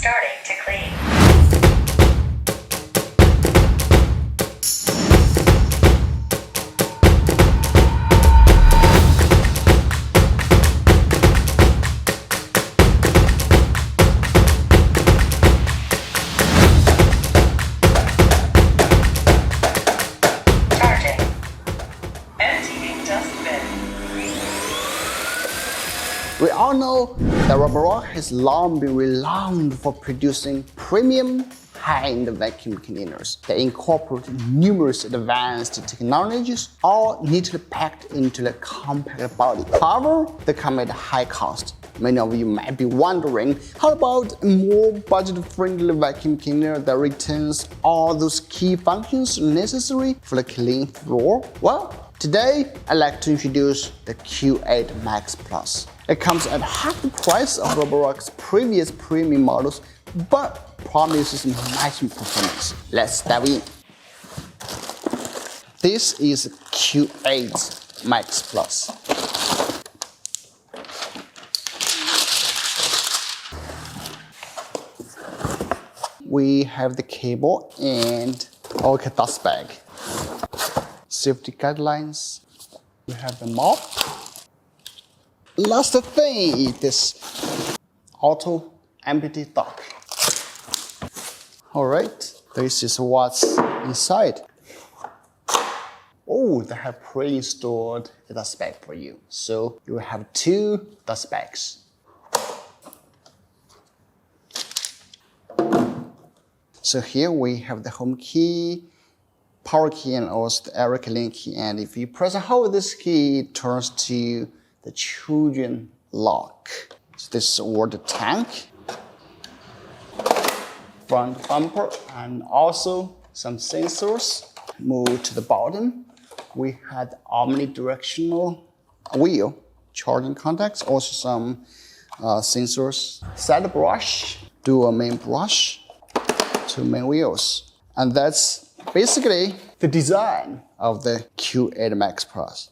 Starting to clean. We all know that Roborock has long been renowned for producing premium, high-end vacuum cleaners that incorporate numerous advanced technologies, all neatly packed into the compact body. However, they come at a high cost. Many of you might be wondering, how about a more budget-friendly vacuum cleaner that retains all those key functions necessary for the clean floor? Well, today I'd like to introduce the Q8 Max Plus. It comes at half the price of Roborock's previous premium models, but promises maximum performance. Let's dive in. This is Q8 Max Plus. We have the cable and okay, dust bag. Safety guidelines. We have the mop. Last thing is this auto empty dock. Alright, this is what's inside. Oh, they have pre-installed dust bag for you. So you have 2 dust bags. So here we have the home key, power key, and also the air clean key. And if you press and hold this key, it turns to the children lock. So this is water tank, front bumper, and also some sensors. Move to the bottom. We had omnidirectional wheel, charging contacts, also some sensors. Side brush, dual main brush, 2 main wheels. And that's basically the design of the Q8 Max Plus.